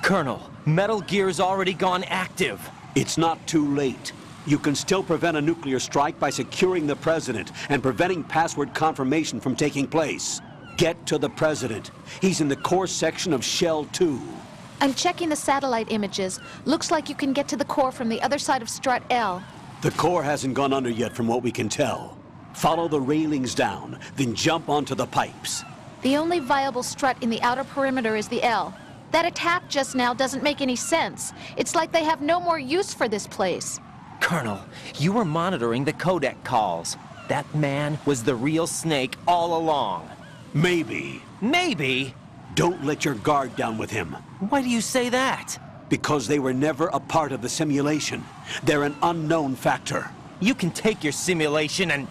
Colonel, Metal Gear's already gone active. It's not too late. You can still prevent a nuclear strike by securing the President and preventing password confirmation from taking place. Get to the President. He's in the core section of Shell 2. I'm checking the satellite images. Looks like you can get to the core from the other side of Strut L. The core hasn't gone under yet from what we can tell. Follow the railings down, then jump onto the pipes. The only viable strut in the outer perimeter is the L. That attack just now doesn't make any sense. It's like they have no more use for this place. Colonel, you were monitoring the codec calls. That man was the real Snake all along. Maybe. Maybe? Don't let your guard down with him. Why do you say that? Because they were never a part of the simulation. They're an unknown factor. You can take your simulation and...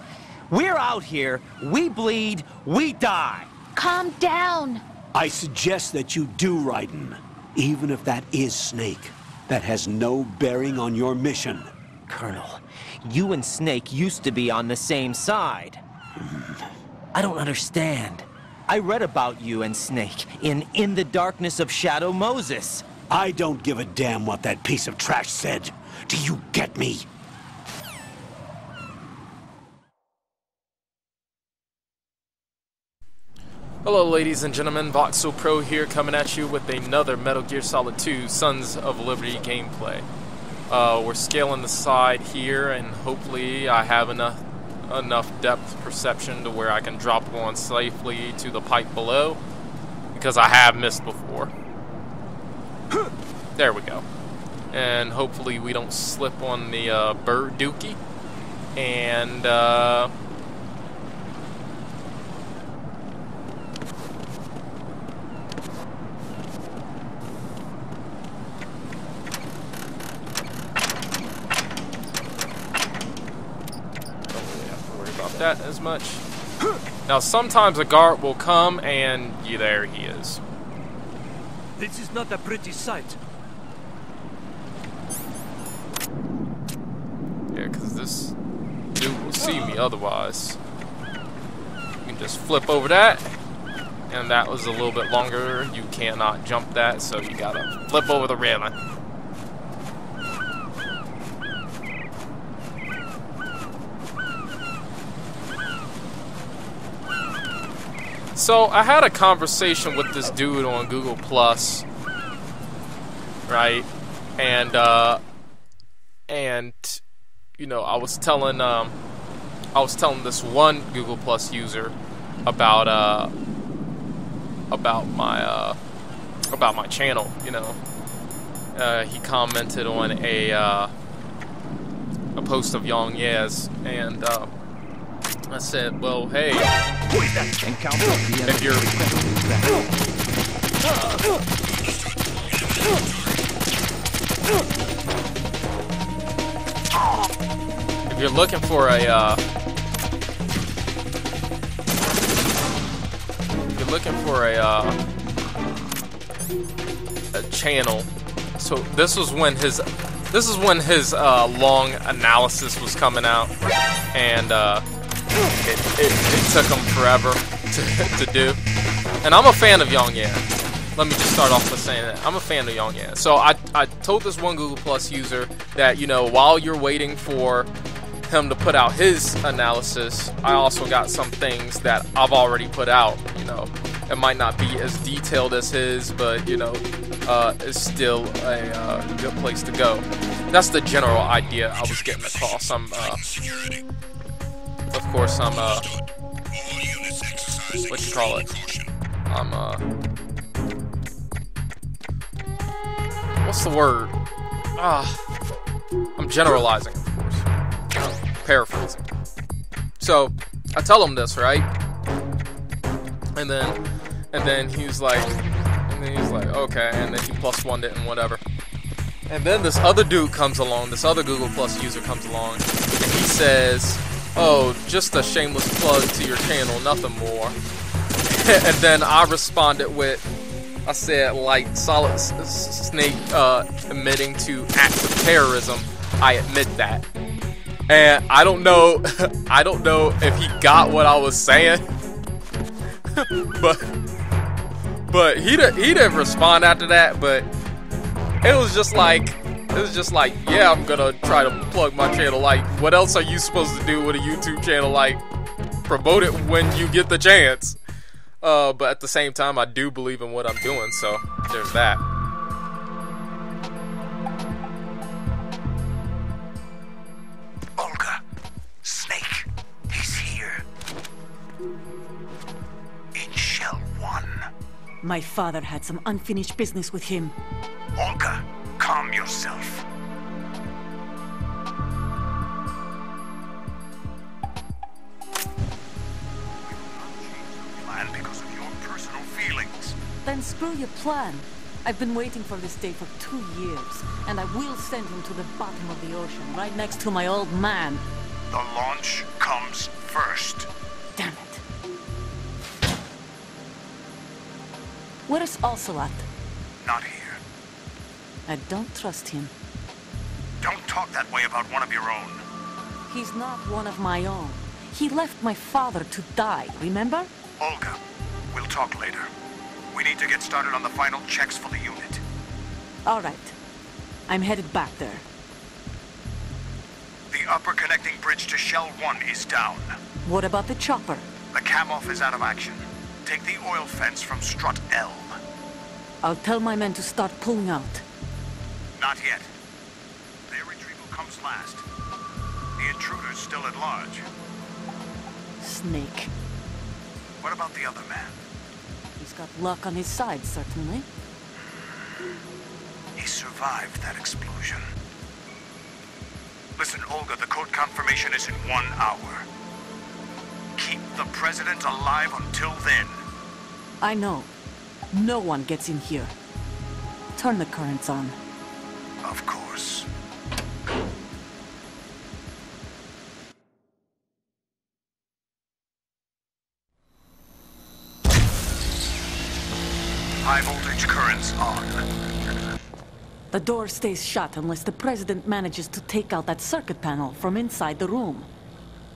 We're out here, we bleed, we die. Calm down. I suggest that you do, Raiden. Even if that is Snake. That has no bearing on your mission. Colonel, you and Snake used to be on the same side. I don't understand. I read about you and Snake in the Darkness of Shadow Moses. I don't give a damn what that piece of trash said. Do you get me? Hello ladies and gentlemen, Voxel Pro here coming at you with another Metal Gear Solid 2 Sons of Liberty gameplay. We're scaling the side here and hopefully I have enough depth perception to where I can drop one safely to the pipe below, because I have missed before. There we go. And hopefully we don't slip on the bird dookie. And that as much. Now sometimes a guard will come and there he is. This is not a pretty sight. Yeah, because this dude will see me otherwise. You can just flip over that, and that was a little bit longer. You cannot jump that, so you gotta flip over the railing. So I had a conversation with this dude on Google Plus, right? And you know, I was telling this one Google Plus user about my channel. You know, he commented on a post of Yang Ye's, and I said, well, hey, if you're looking for a channel, so this is when his long analysis was coming out, and it took him forever to do. And I'm a fan of Yang Ye. Let me just start off by saying that I'm a fan of Yang Ye. So I told this one Google Plus user that, you know, while you're waiting for him to put out his analysis, I also got some things that I've already put out. You know, it might not be as detailed as his, but you know, it's still a good place to go. That's the general idea I was getting across. Of course, I'm what you call it? What's the word? I'm generalizing, of course. Paraphrasing. So I tell him this, right? And then he's like, okay, and then he plus one it and whatever. And then this other dude comes along, this other Google Plus user comes along, and he says, oh, just a shameless plug to your channel, nothing more. And then I responded with, I said, like Solid Snake admitting to acts of terrorism, I admit that. And I don't know if he got what I was saying, but he didn't respond after that. But it was just like, yeah, I'm gonna try to plug my channel. Like, what else are you supposed to do with a YouTube channel? Like, promote it when you get the chance. But at the same time, I do believe in what I'm doing, so there's that. Olga, Snake, he's here. In Shell 1. My father had some unfinished business with him. Olga, calm yourself. Because of your personal feelings. Then screw your plan. I've been waiting for this day for 2 years, and I will send him to the bottom of the ocean, right next to my old man. The launch comes first. Damn it. Where is Ocelot? Not here. I don't trust him. Don't talk that way about one of your own. He's not one of my own. He left my father to die, remember? Olga, we'll talk later. We need to get started on the final checks for the unit. All right. I'm headed back there. The upper connecting bridge to Shell 1 is down. What about the chopper? The cam-off is out of action. Take the oil fence from strut L. I'll tell my men to start pulling out. Not yet. Their retrieval comes last. The intruder's still at large. Snake. What about the other man? He's got luck on his side, certainly. He survived that explosion. Listen, Olga, the code confirmation is in 1 hour. Keep the president alive until then. I know. No one gets in here. Turn the currents on. Of course. High voltage currents on. The door stays shut unless the president manages to take out that circuit panel from inside the room.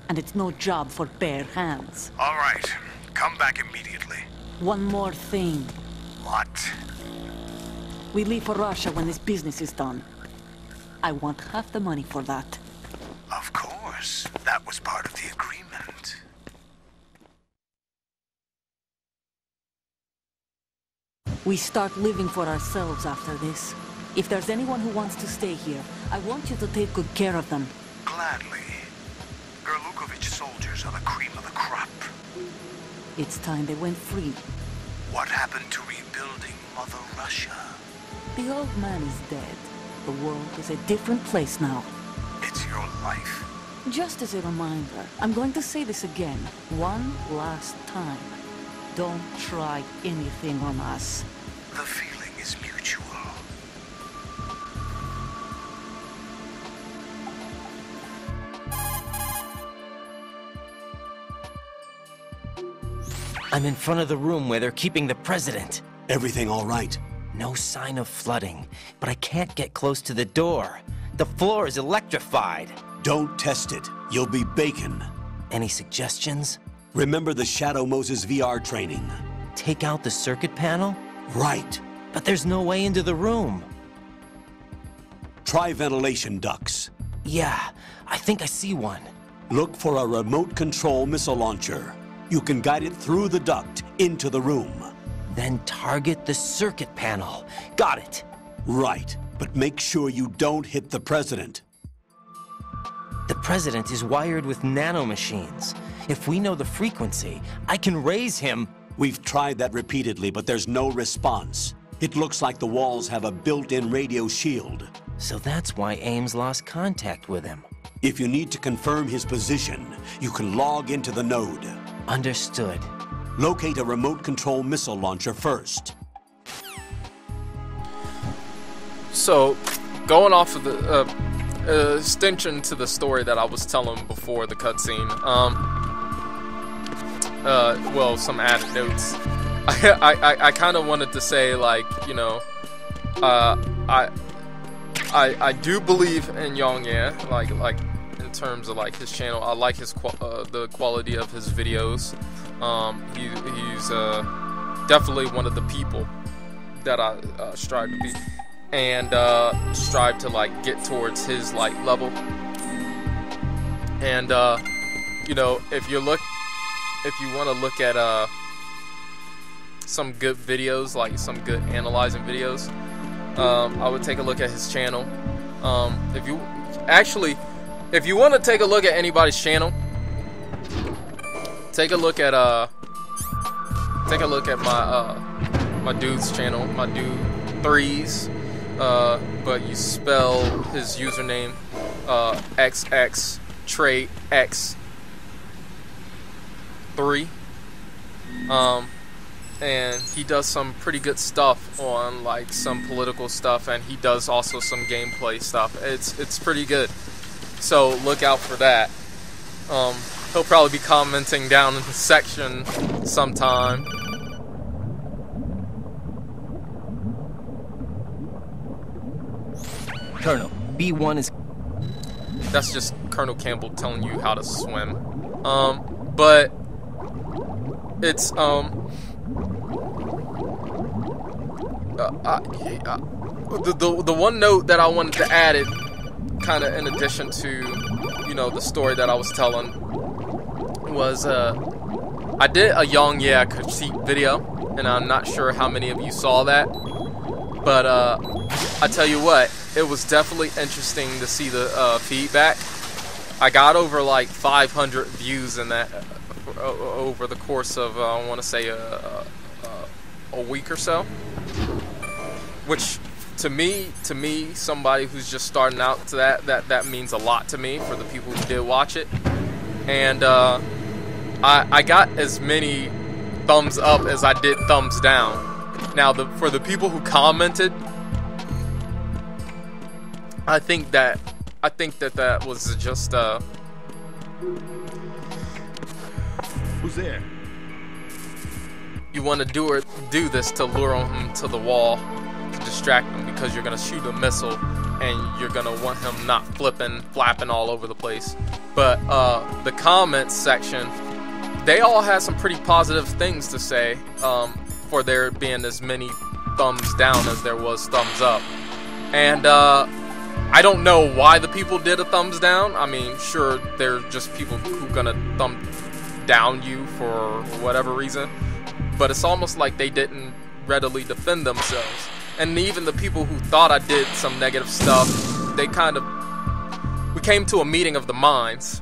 And it's no job for bare hands. All right. Come back immediately. One more thing. What? We leave for Russia when this business is done. I want half the money for that. Of course. That was part of the agreement. We start living for ourselves after this. If there's anyone who wants to stay here, I want you to take good care of them. Gladly. Gerlukovich soldiers are the cream of the crop. It's time they went free. What happened to rebuilding Mother Russia? The old man is dead. The world is a different place now. It's your life. Just as a reminder, I'm going to say this again, one last time. Don't try anything on us. The feeling is mutual. I'm in front of the room where they're keeping the president. Everything all right? No sign of flooding, but I can't get close to the door. The floor is electrified. Don't test it. You'll be bacon. Any suggestions? Remember the Shadow Moses VR training? Take out the circuit panel? Right. But there's no way into the room. Try ventilation ducts. Yeah, I think I see one. Look for a remote control missile launcher. You can guide it through the duct into the room. Then target the circuit panel. Got it. Right, but make sure you don't hit the president. The president is wired with nanomachines. If we know the frequency, I can raise him. We've tried that repeatedly, but there's no response. It looks like the walls have a built-in radio shield. So that's why Ames lost contact with him. If you need to confirm his position, you can log into the node. Understood. Locate a remote control missile launcher first. So, going off of the extension to the story that I was telling before the cutscene, well, some added notes. I kind of wanted to say, like, you know, I do believe in Yongye, like in terms of like his channel. I like his the quality of his videos. He's definitely one of the people that I strive to be. and strive to like get towards his like level. And you know, if you want to look at some good videos, like some good analyzing videos, I would take a look at his channel. If you want to take a look at anybody's channel, take a look at my dude's channel, my dude Threes, but you spell his username XX Trey X3, and he does some pretty good stuff on like some political stuff, and he does also some gameplay stuff. It's pretty good, so look out for that. He'll probably be commenting down in the section sometime. Colonel, B1 is... That's just Colonel Campbell telling you how to swim. But it's the one note that I wanted to add, it kind of in addition to, you know, the story that I was telling, was I did a Young Yeah critique video, and I'm not sure how many of you saw that, but I tell you what, it was definitely interesting to see the feedback. I got over like 500 views in that over the course of I want to say a week or so, which to me, somebody who's just starting out to that means a lot to me, for the people who did watch it. And I got as many thumbs up as I did thumbs down. Now, for the people who commented, I think that was just Who's there? You want to do this to lure him to the wall, to distract him, because you're gonna shoot a missile and you're gonna want him not flapping all over the place. But the comments section, they all had some pretty positive things to say, for there being as many thumbs down as there was thumbs up. And I don't know why the people did a thumbs down. I mean, sure, they're just people who gonna thumb down you for whatever reason, but it's almost like they didn't readily defend themselves. And even the people who thought I did some negative stuff, we came to a meeting of the minds.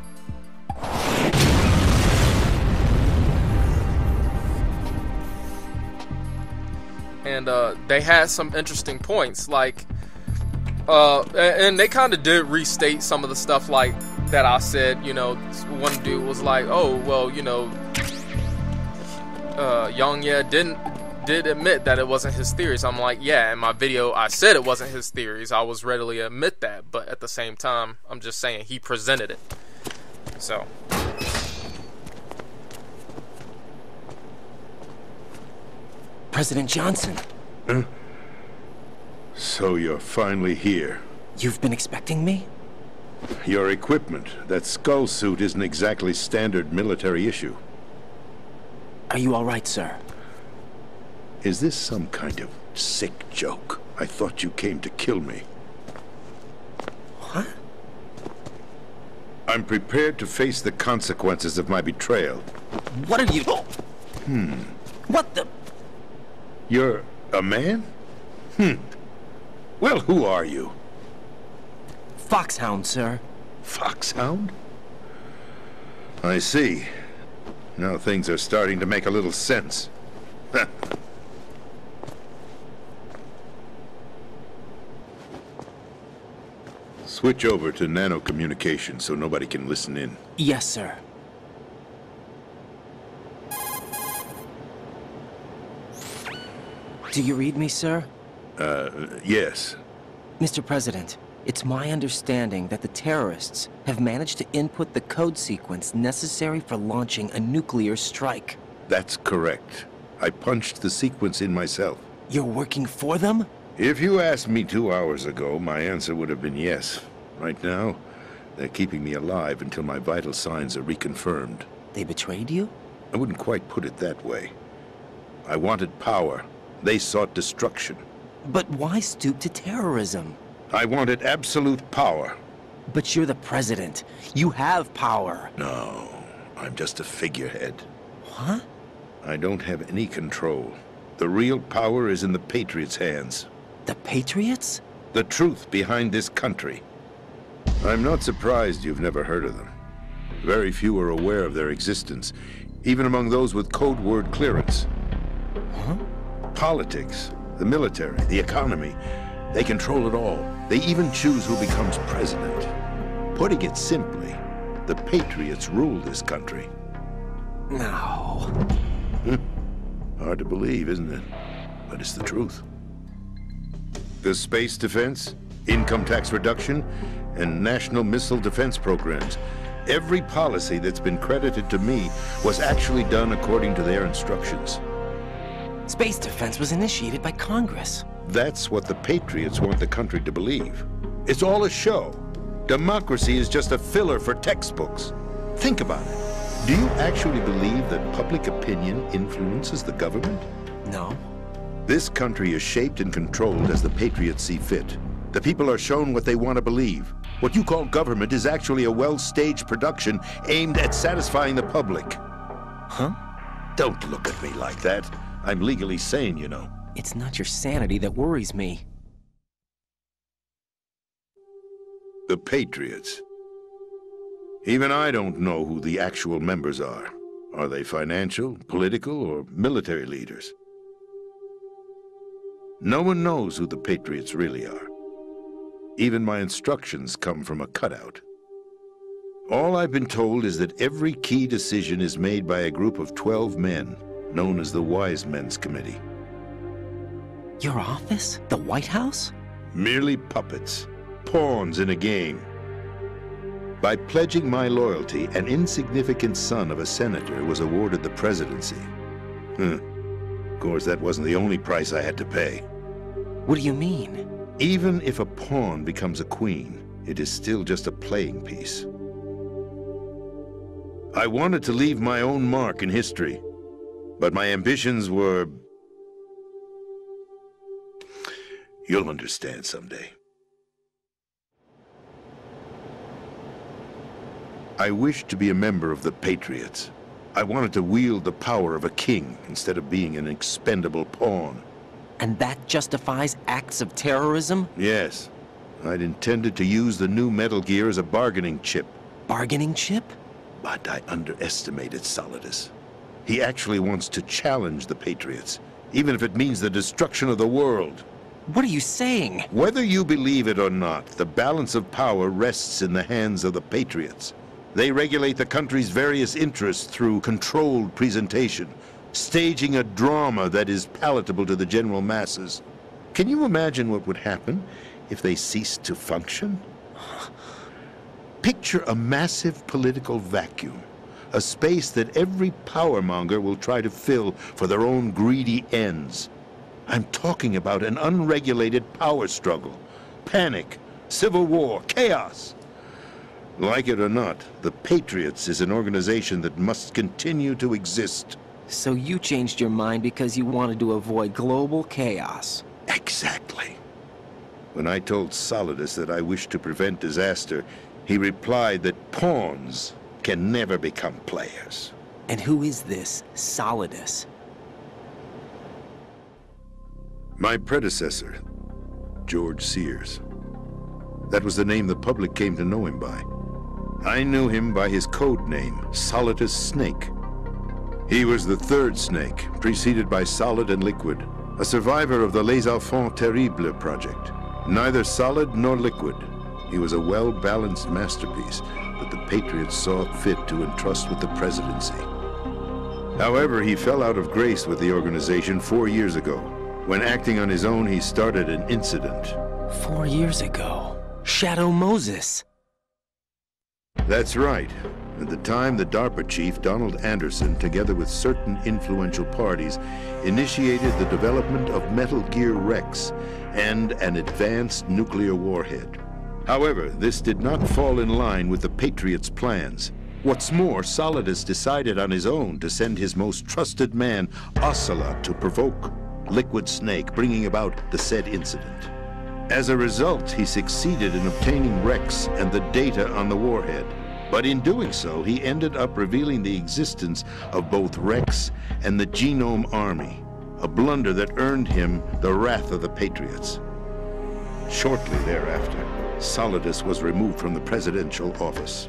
And they had some interesting points, like and they kind of did restate some of the stuff like that I said. You know, one dude was like, oh, well, you know, Young Yeah did admit that it wasn't his theories. I'm like, yeah, in my video I said it wasn't his theories. I was readily admit that, but at the same time, I'm just saying he presented it. So President Johnson. Huh? So you're finally here. You've been expecting me? Your equipment, that skull suit, isn't exactly standard military issue. Are you all right, sir? Is this some kind of sick joke? I thought you came to kill me. What? I'm prepared to face the consequences of my betrayal. What are you... What the... You're a man? Well, who are you? Foxhound, sir. Foxhound? I see. Now things are starting to make a little sense. Switch over to nano communication so nobody can listen in. Yes, sir. Do you read me, sir? Yes. Mr. President, it's my understanding that the terrorists have managed to input the code sequence necessary for launching a nuclear strike. That's correct. I punched the sequence in myself. You're working for them? If you asked me 2 hours ago, my answer would have been yes. Right now, they're keeping me alive until my vital signs are reconfirmed. They betrayed you? I wouldn't quite put it that way. I wanted power. They sought destruction. But why stoop to terrorism? I wanted absolute power. But you're the president. You have power. No, I'm just a figurehead. Huh? I don't have any control. The real power is in the Patriots' hands. The Patriots? The truth behind this country. I'm not surprised you've never heard of them. Very few are aware of their existence, even among those with code word clearance. Huh? Politics, the military, the economy, they control it all. They even choose who becomes president. Putting it simply, the Patriots rule this country. No. Hard to believe, isn't it? But it's the truth. The space defense, income tax reduction, and national missile defense programs. Every policy that's been credited to me was actually done according to their instructions. Space defense was initiated by Congress. That's what the Patriots want the country to believe. It's all a show. Democracy is just a filler for textbooks. Think about it. Do you actually believe that public opinion influences the government? No. This country is shaped and controlled as the Patriots see fit. The people are shown what they want to believe. What you call government is actually a well-staged production aimed at satisfying the public. Huh? Don't look at me like that. I'm legally sane, you know. It's not your sanity that worries me. The Patriots. Even I don't know who the actual members are. Are they financial, political, or military leaders? No one knows who the Patriots really are. Even my instructions come from a cutout. All I've been told is that every key decision is made by a group of 12 men, known as the Wise Men's Committee. Your office? The White House? Merely puppets, pawns in a game. By pledging my loyalty, an insignificant son of a senator was awarded the presidency. Of course, that wasn't the only price I had to pay. What do you mean? Even if a pawn becomes a queen, it is still just a playing piece. I wanted to leave my own mark in history, but my ambitions were... You'll understand someday. I wished to be a member of the Patriots. I wanted to wield the power of a king instead of being an expendable pawn. And that justifies acts of terrorism? Yes. I'd intended to use the new Metal Gear as a bargaining chip. Bargaining chip? But I underestimated Solidus. He actually wants to challenge the Patriots, even if it means the destruction of the world. What are you saying? Whether you believe it or not, the balance of power rests in the hands of the Patriots. They regulate the country's various interests through controlled presentation, staging a drama that is palatable to the general masses. Can you imagine what would happen if they ceased to function? Picture a massive political vacuum, a space that every powermonger will try to fill for their own greedy ends. I'm talking about an unregulated power struggle, panic, civil war, chaos. Like it or not, the Patriots is an organization that must continue to exist. So you changed your mind because you wanted to avoid global chaos. Exactly. When I told Solidus that I wished to prevent disaster, he replied that pawns can never become players. And who is this Solidus? My predecessor, George Sears. That was the name the public came to know him by. I knew him by his code name, Solidus Snake. He was the third Snake, preceded by Solid and Liquid, a survivor of the Les Enfants Terribles project. Neither solid nor liquid, he was a well-balanced masterpiece that the Patriots saw fit to entrust with the presidency. However, he fell out of grace with the organization 4 years ago. When acting on his own, he started an incident. 4 years ago? Shadow Moses. That's right. At the time, the DARPA chief, Donald Anderson, together with certain influential parties, initiated the development of Metal Gear Rex and an advanced nuclear warhead. However, this did not fall in line with the Patriots' plans. What's more, Solidus decided on his own to send his most trusted man, Ocelot, to provoke. Liquid Snake, bringing about the said incident. As a result, he succeeded in obtaining Rex and the data on the warhead. But in doing so, he ended up revealing the existence of both Rex and the Genome Army, a blunder that earned him the wrath of the Patriots. Shortly thereafter, Solidus was removed from the presidential office.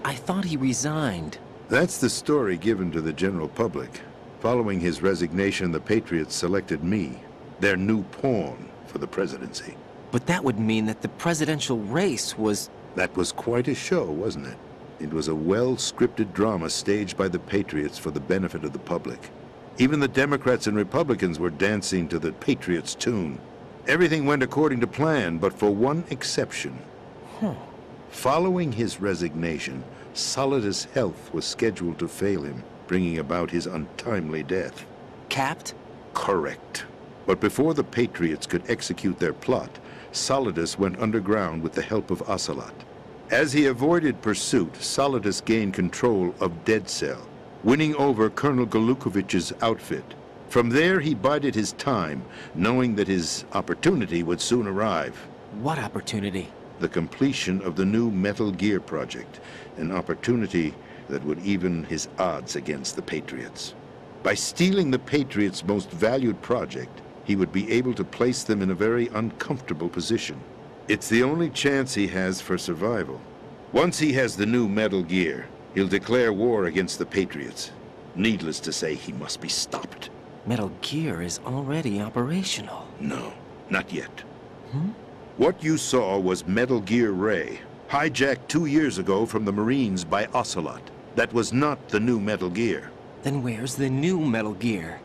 I thought he resigned. That's the story given to the general public. Following his resignation, the Patriots selected me, their new pawn, for the presidency. But that would mean that the presidential race was... That was quite a show, wasn't it? It was a well-scripted drama staged by the Patriots for the benefit of the public. Even the Democrats and Republicans were dancing to the Patriots' tune. Everything went according to plan, but for one exception. Following his resignation, Solidus' health was scheduled to fail him, bringing about his untimely death. Capped? Correct. But before the Patriots could execute their plot, Solidus went underground with the help of Ocelot. As he avoided pursuit, Solidus gained control of Dead Cell, winning over Colonel Golukovich's outfit. From there, he bided his time, knowing that his opportunity would soon arrive. What opportunity? The completion of the new Metal Gear project, an opportunity that would even his odds against the Patriots. By stealing the Patriots' most valued project, he would be able to place them in a very uncomfortable position. It's the only chance he has for survival. Once he has the new Metal Gear, he'll declare war against the Patriots. Needless to say, he must be stopped. Metal Gear is already operational. No, not yet. What you saw was Metal Gear Ray, hijacked 2 years ago from the Marines by Ocelot. That was not the new Metal Gear. Then where's the new Metal Gear?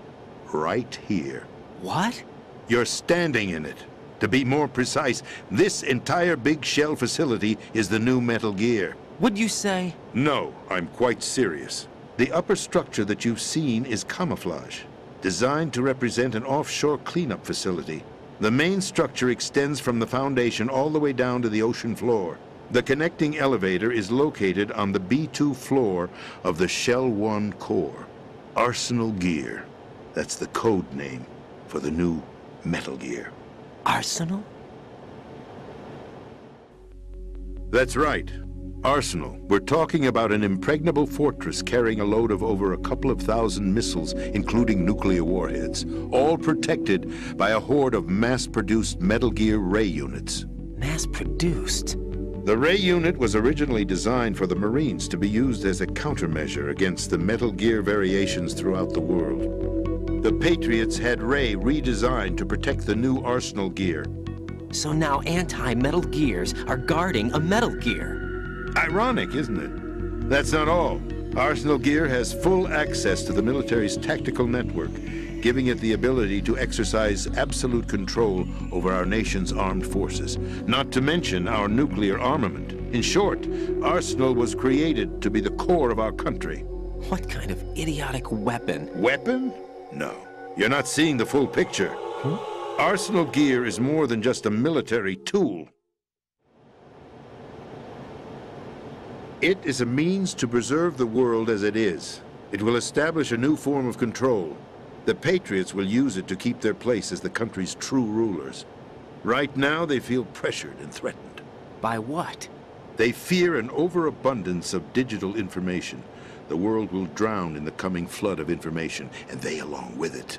Right here. What? You're standing in it. To be more precise, this entire big shell facility is the new Metal Gear. Would you say? No, I'm quite serious. The upper structure that you've seen is camouflage, designed to represent an offshore cleanup facility. The main structure extends from the foundation all the way down to the ocean floor. The connecting elevator is located on the B2 floor of the Shell 1 core. Arsenal Gear. That's the code name for the new Metal Gear. Arsenal? That's right. Arsenal. We're talking about an impregnable fortress carrying a load of over a couple of thousand missiles, including nuclear warheads, all protected by a horde of mass-produced Metal Gear Ray units. Mass-produced? The Ray unit was originally designed for the Marines to be used as a countermeasure against the Metal Gear variations throughout the world. The Patriots had Ray redesigned to protect the new Arsenal Gear. So now anti-Metal Gears are guarding a Metal Gear. Ironic, isn't it? That's not all. Arsenal Gear has full access to the military's tactical network, giving it the ability to exercise absolute control over our nation's armed forces, not to mention our nuclear armament. In short, Arsenal was created to be the core of our country. What kind of idiotic weapon? Weapon? No. You're not seeing the full picture. Arsenal Gear is more than just a military tool. It is a means to preserve the world as it is. It will establish a new form of control. The Patriots will use it to keep their place as the country's true rulers. Right now, they feel pressured and threatened. By what? They fear an overabundance of digital information. The world will drown in the coming flood of information, and they along with it.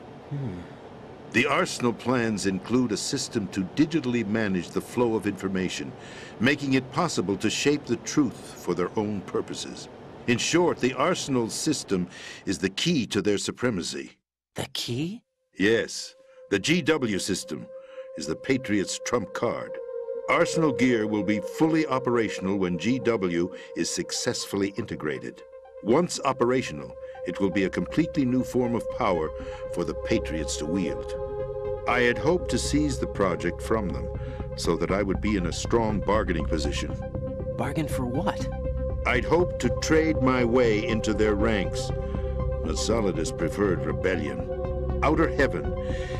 The Arsenal plans include a system to digitally manage the flow of information, making it possible to shape the truth for their own purposes. In short, the Arsenal system is the key to their supremacy. The key? Yes. The GW system is the Patriots' trump card. Arsenal Gear will be fully operational when GW is successfully integrated. Once operational, it will be a completely new form of power for the Patriots to wield. I had hoped to seize the project from them, so that I would be in a strong bargaining position. Bargain for what? I'd hoped to trade my way into their ranks, but Solidus preferred rebellion. Outer Heaven,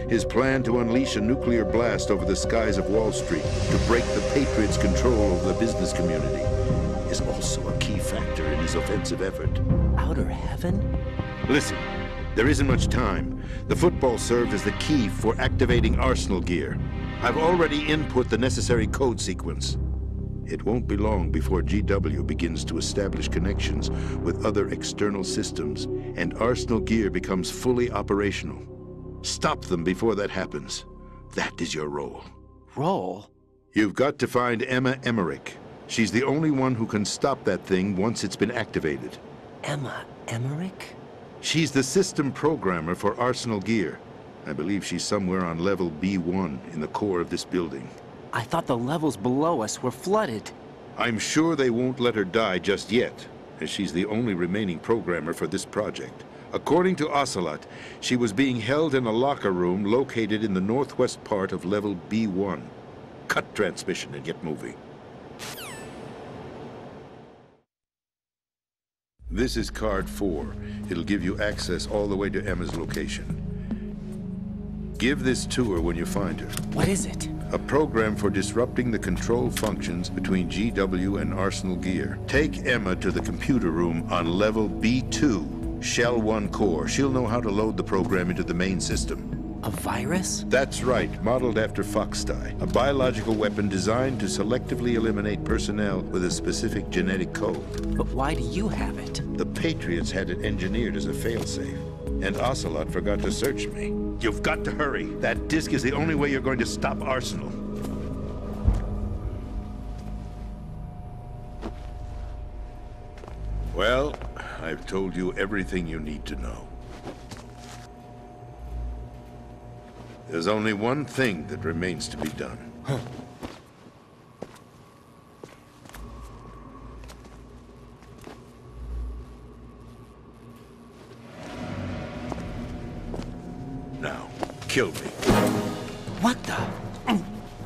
his plan to unleash a nuclear blast over the skies of Wall Street to break the Patriots' control over the business community, is also a key factor in his offensive effort. Outer outer heaven? Listen, there isn't much time. The football served as the key for activating Arsenal gear. I've already input the necessary code sequence. It won't be long before GW begins to establish connections with other external systems, and Arsenal gear becomes fully operational. Stop them before that happens. That is your role. Roll? You've got to find Emma Emmerich. She's the only one who can stop that thing once it's been activated. Emma Emmerich? She's the system programmer for Arsenal gear. I believe she's somewhere on level B1 in the core of this building. I thought the levels below us were flooded. I'm sure they won't let her die just yet, as she's the only remaining programmer for this project. According to Ocelot, she was being held in a locker room located in the northwest part of level B1. Cut transmission and get moving. This is card 4. It'll give you access all the way to Emma's location. Give this to her when you find her. What is it? A program for disrupting the control functions between GW and Arsenal gear. Take Emma to the computer room on level B2, Shell 1 core. She'll know how to load the program into the main system. A virus? That's right, modeled after Foxdie, a biological weapon designed to selectively eliminate personnel with a specific genetic code. But why do you have it? The Patriots had it engineered as a failsafe, and Ocelot forgot to search me. You've got to hurry. That disk is the only way you're going to stop Arsenal. Well, I've told you everything you need to know. There's only one thing that remains to be done. Huh. Now, kill me. What the?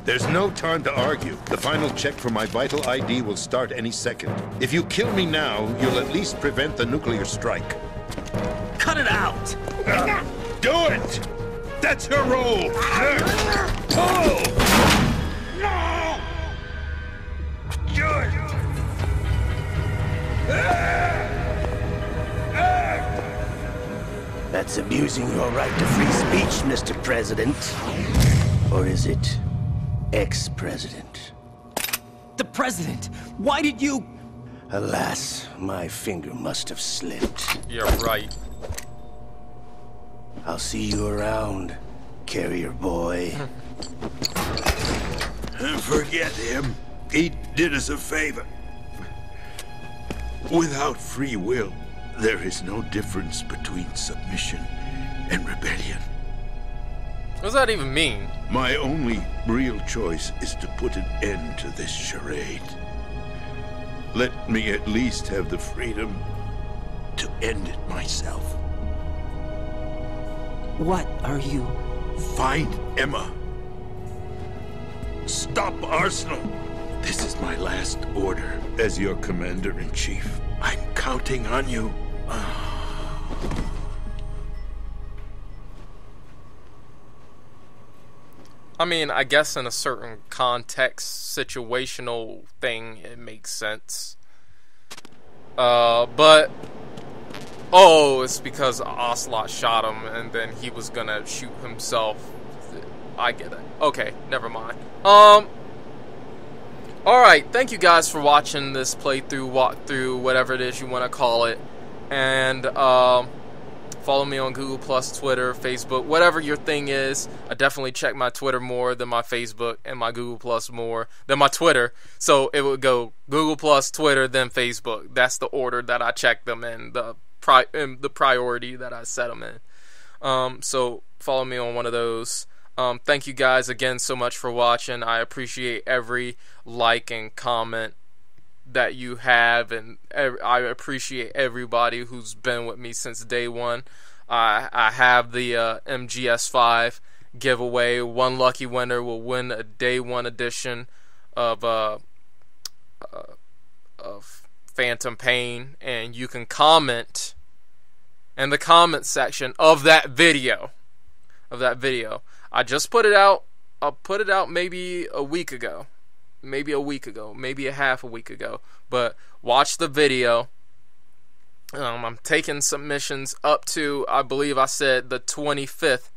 There's no time to argue. The final check for my vital ID will start any second. If you kill me now, you'll at least prevent the nuclear strike. Cut it out! Do it! That's your role! Pull! No! Do it! That's abusing your right to free speech, Mr. President. Or is it ex-president? The president! Why did you... Alas, my finger must have slipped. You're right. I'll see you around, carrier boy. Forget him. He did us a favor. Without free will, there is no difference between submission and rebellion. What does that even mean? My only real choice is to put an end to this charade. Let me at least have the freedom to end it myself. What are you... Find Emma. Stop Arsenal. This is my last order as your commander-in-chief. I'm counting on you. I mean, I guess in a certain context, situational thing, it makes sense. But... Oh, it's because Ocelot shot him, and then he was gonna shoot himself. I get it. Okay, never mind. Alright, thank you guys for watching this playthrough, walkthrough, whatever it is you want to call it. And, follow me on Google+, Twitter, Facebook, whatever your thing is. I definitely check my Twitter more than my Facebook, and my Google+ more than my Twitter. So it would go Google+, Twitter, then Facebook. That's the order that I check them in, the priority that I set them in. So follow me on one of those. Thank you guys again so much for watching. I appreciate every like and comment that you have, and I appreciate everybody who's been with me since day one. I have the MGS5 giveaway. One lucky winner will win a day one edition of Phantom Pain, and you can comment in the comment section of that video. I just put it out. I put it out maybe a week ago, maybe a half a week ago. But watch the video I'm taking submissions up to, I believe I said, the 25th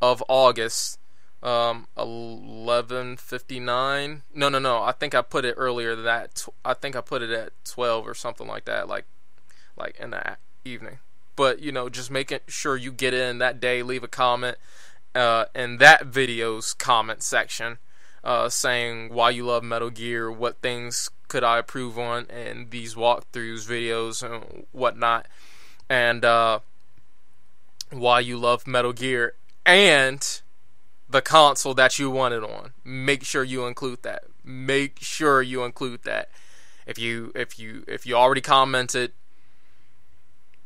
of August, 11:59. No. I think I put it earlier than that. I think I put it at 12 or something like that, like in the evening. But, you know, just making sure you get in that day, leave a comment in that video's comment section, saying why you love Metal Gear, what things could I improve on in these walkthroughs, videos, and whatnot, and why you love Metal Gear, and the console that you want it on. Make sure you include that. Make sure you include that. If you already commented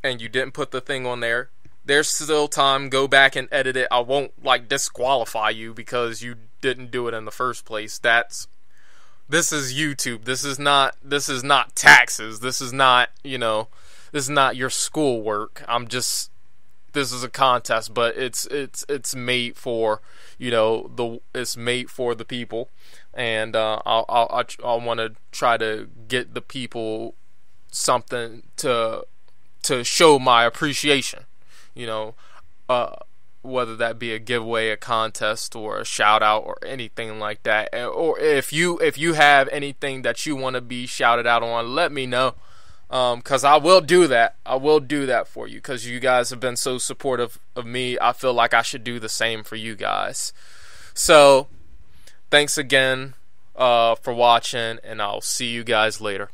and you didn't put the thing on there, there's still time. Go back and edit it. I won't like disqualify you because you didn't do it in the first place. This is YouTube. This is not taxes. This is not, you know, this is not your schoolwork. This is a contest, but it's made for, you know, it's made for the people, and I want to try to get the people something to show my appreciation, you know, whether that be a giveaway, a contest, or a shout out, or anything like that. Or if you have anything that you want to be shouted out on, let me know, because I will do that. I will do that for you, because you guys have been so supportive of me. I feel like I should do the same for you guys. So thanks again for watching, and I'll see you guys later.